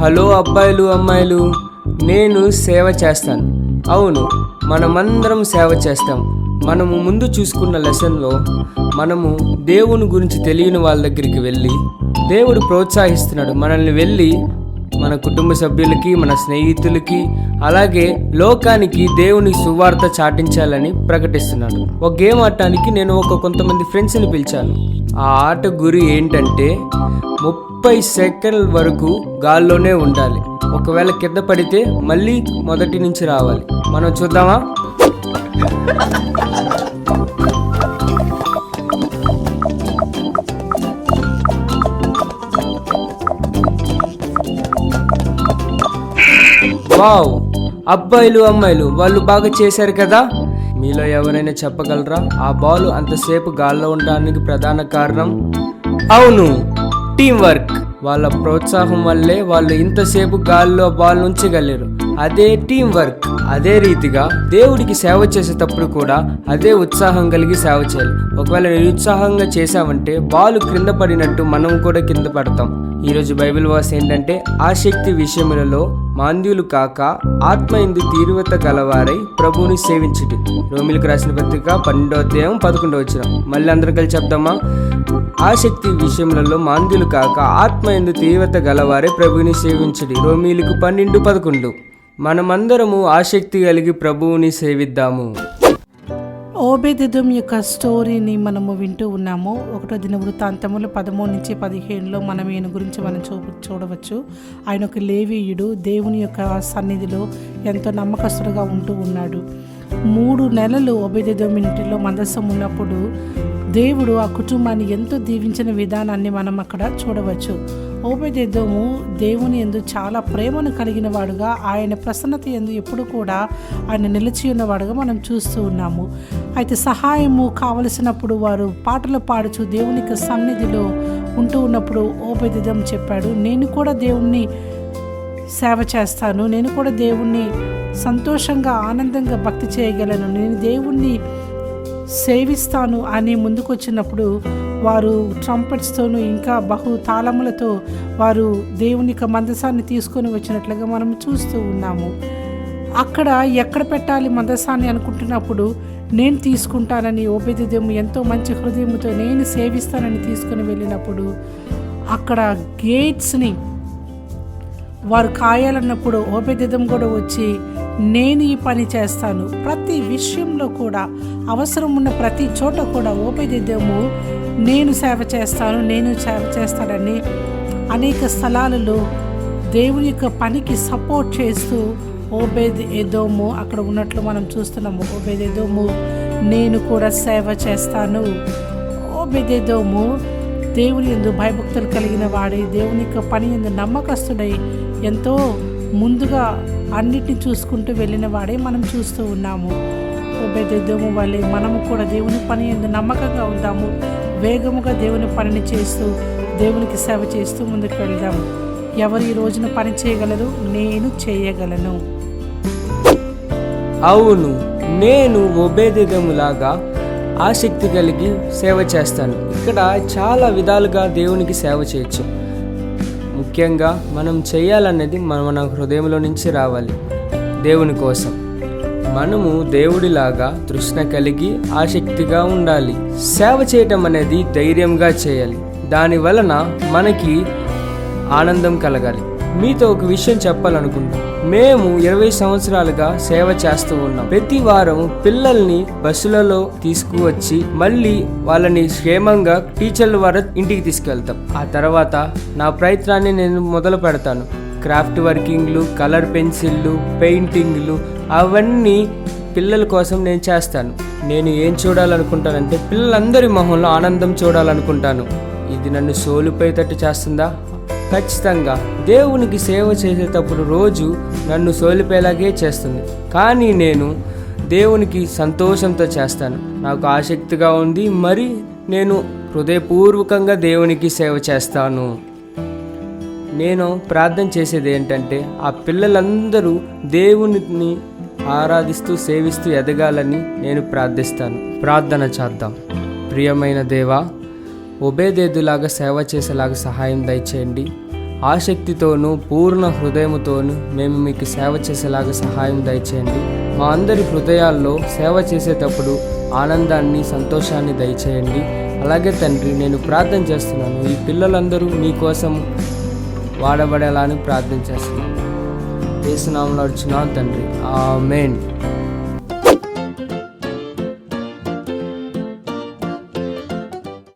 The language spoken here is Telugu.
హలో అబ్బాయిలు అమ్మాయిలు, నేను సేవ చేస్తాను. అవును, మనమందరం సేవ చేస్తాం. మనము ముందు చూసుకున్న లెసన్లో మనము దేవుని గురించి తెలియని వాళ్ళ దగ్గరికి వెళ్ళి దేవుడు ప్రోత్సహిస్తున్నాడు మనల్ని వెళ్ళి మన కుటుంబ సభ్యులకి, మన స్నేహితులకి, అలాగే లోకానికి దేవుని సువార్త చాటించాలని ప్రకటిస్తున్నాడు. ఒక గేమ్ ఆడటానికి నేను కొంతమంది ఫ్రెండ్స్ని పిలిచాను. ఆ ఆట గురి ఏంటంటే 30 సెకండ్ల వరకు గాల్లోనే ఉండాలి. ఒకవేళ కింద పడితే మళ్ళీ మొదటి నుంచి రావాలి. మనం చూద్దామా? వావ్, అబ్బాయిలు అమ్మాయిలు వాళ్ళు బాగా చేశారు కదా. మీలో ఎవరైనా చెప్పగలరా ఆ బాల్ అంతసేపు గాల్లో ఉండడానికి ప్రధాన కారణం? అవును, టీం వర్క్. వాళ్ళ ప్రోత్సాహం వల్లే వాళ్ళు ఇంతసేపు గాల్లో బాల్ ఉంచగలరు. అదే టీం వర్క్. అదే రీతిగా దేవుడికి సేవ చేసేటప్పుడు కూడా అదే ఉత్సాహం కలిగి సేవ చేయాలి. ఒకవేళ నిరుత్సాహంగా చేసామంటే బాల్ క్రింద పడినట్టు మనం కూడా కింద పడతాం. ఈరోజు బైబిల్ వర్స్ ఏంటంటే, ఆసక్తి విషయములలో మాంద్యులు కాక ఆత్మయందు తీవ్రత గలవారై ప్రభువుని సేవించుడి. రోమిలకు రాసిన పత్రిక 12వ అధ్యాయం 11వ వచనం. మళ్ళీ అందరం కలిసి చెప్దామా? ఆసక్తి విషయములలో మాంద్యులు కాక ఆత్మయందు తీవ్రత గలవారై ప్రభువుని సేవించుడి. రోమిలకు 12:11. మనమందరము ఆసక్తి కలిగి ప్రభువుని సేవిద్దాము. ఓబేదెదోము యొక్క స్టోరీని మనము వింటూ ఉన్నాము. 1వ దినవృత్తాంతములు 13-15లో మనం ఈయన గురించి మనం చూడవచ్చు. ఆయన ఒక లేవీయుడు, దేవుని యొక్క సన్నిధిలో ఎంతో నమ్మకస్తుడుగా ఉంటూ ఉన్నాడు. 3 నెలలు ఓబేదెదోము ఇంటిలో మందసం ఉన్నప్పుడు దేవుడు ఆ కుటుంబాన్ని ఎంతో దీవించిన విధానాన్ని మనం అక్కడ చూడవచ్చు. ఓబేదెదోము దేవుని యందు చాలా ప్రేమను కలిగిన వాడుగా, ఆయన ప్రసన్నత యందు ఎప్పుడు కూడా ఆయన నిలిచి ఉన్నవాడుగా మనం చూస్తూ ఉన్నాము. అయితే సహాయము కావలసినప్పుడు వారు పాటలు పాడుచు దేవునికి సన్నిధిలో ఉంటూ ఉన్నప్పుడు ఓబేదెదోము చెప్పాడు, నేను కూడా దేవుణ్ణి సేవ చేస్తాను, నేను కూడా దేవుణ్ణి సంతోషంగా ఆనందంగా భక్తి చేయగలను, నేను దేవుణ్ణి సేవిస్తాను అని ముందుకొచ్చినప్పుడు వారు ట్రంపెట్స్తోనూ ఇంకా బహు తాళములతో వారు దేవుని యొక్క మందసాన్ని తీసుకొని వచ్చినట్లుగా మనం చూస్తూ ఉన్నాము. అక్కడ ఎక్కడ పెట్టాలి మందసాన్ని అనుకుంటున్నప్పుడు నేను తీసుకుంటానని ఓబేదెదోము ఎంతో మంచి హృదయంతో నేను సేవిస్తానని తీసుకొని వెళ్ళినప్పుడు అక్కడ గేట్స్ని వారు కాయాలన్నప్పుడు ఓబేదెదోము కూడా వచ్చి నేను ఈ పని చేస్తాను. ప్రతి విషయంలో కూడా అవసరం ఉన్న ప్రతి చోట కూడా ఓబేదెదోము నేను సేవ చేస్తానని అనేక స్థలాలలో దేవుని యొక్క పనికి సపోర్ట్ చేస్తూ ఓబేదెదోము అక్కడ ఉన్నట్లు మనం చూస్తున్నాము. ఓబేదెదోము నేను కూడా సేవ చేస్తాను. ఓబేదెదోము దేవుని యందు భయభక్తులు కలిగిన వాడి, దేవుని యొక్క పని యందు నమ్మకస్తుడై ఎంతో ముందుగా అన్నిటిని చూసుకుంటూ వెళ్ళిన వాడే మనం చూస్తూ ఉన్నాము. ఓబేదెదోము వల్లే మనము కూడా దేవుని పని యందు నమ్మకంగా ఉందాము. వేగముగా దేవుని పనిని చేస్తూ దేవునికి సేవ చేస్తూ ముందుకు వెళ్దాము. ఎవరు ఈ రోజున పని చేయగలరు? నేను చేయగలను. అవును, నేను ఓబేదెదోములాగా ఆసక్తి కలిగి సేవ చేస్తాను. ఇక్కడ చాలా విధాలుగా దేవునికి సేవ చేయొచ్చు. ముఖ్యంగా మనం చేయాలనేది మన హృదయంలో నుంచి రావాలి. దేవుని కోసం మనము దేవుడిలాగా తృష్ణ కలిగి ఆసక్తిగా ఉండాలి. సేవ చేయటం అనేది ధైర్యంగా చేయాలి. దాని వలన మనకి ఆనందం కలగాలి. మీతో ఒక విషయం చెప్పాలనుకుంటున్నాం. మేము 20 సంవత్సరాలుగా సేవ చేస్తూ ఉన్నాం. ప్రతి వారం పిల్లల్ని బస్సులలో తీసుకువచ్చి మళ్ళీ వాళ్ళని క్షేమంగా టీచర్ల వారు ఇంటికి తీసుకెళ్తాం. ఆ తర్వాత నా ప్రయత్నాన్ని నేను మొదలు పెడతాను. క్రాఫ్ట్ వర్కింగ్లు, కలర్ పెన్సిళ్ళు, పెయింటింగ్లు అవన్నీ పిల్లల కోసం నేను చేస్తాను. నేను ఏం చూడాలనుకుంటానంటే పిల్లలందరి మొహంలో ఆనందం చూడాలనుకుంటాను. ఇది నన్ను సోలిపోయేటట్టు చేస్తుందా? ఖచ్చితంగా. దేవునికి సేవ చేసేటప్పుడు రోజు నన్ను సోలిపోయేలాగే చేస్తుంది. కానీ నేను దేవునికి సంతోషంతో చేస్తాను. నాకు ఆసక్తిగా ఉంది, మరి నేను హృదయపూర్వకంగా దేవునికి సేవ చేస్తాను. నేను ప్రార్థన చేసేది ఏంటంటే ఆ పిల్లలందరూ దేవుని ఆరాధిస్తూ సేవిస్తూ ఎదగాలని నేను ప్రార్థిస్తాను. ప్రార్థన చేద్దాం. ప్రియమైన దేవా, ఒబేదేదులాగా సేవ చేసేలాగా సహాయం దయచేయండి. ఆసక్తితోనూ పూర్ణ హృదయముతోనూ మేము మీకు సేవ చేసేలాగా సహాయం దయచేయండి. మా అందరి హృదయాల్లో సేవ చేసేటప్పుడు ఆనందాన్ని, సంతోషాన్ని దయచేయండి. అలాగే తండ్రి, నేను ప్రార్థన చేస్తున్నాను, ఈ పిల్లలందరూ మీకోసం వాడబడేలా అని ప్రార్థన చేస్తున్నాను. యేసు నామములో అడుగుచున్నాను తండ్రి, ఆమేన్.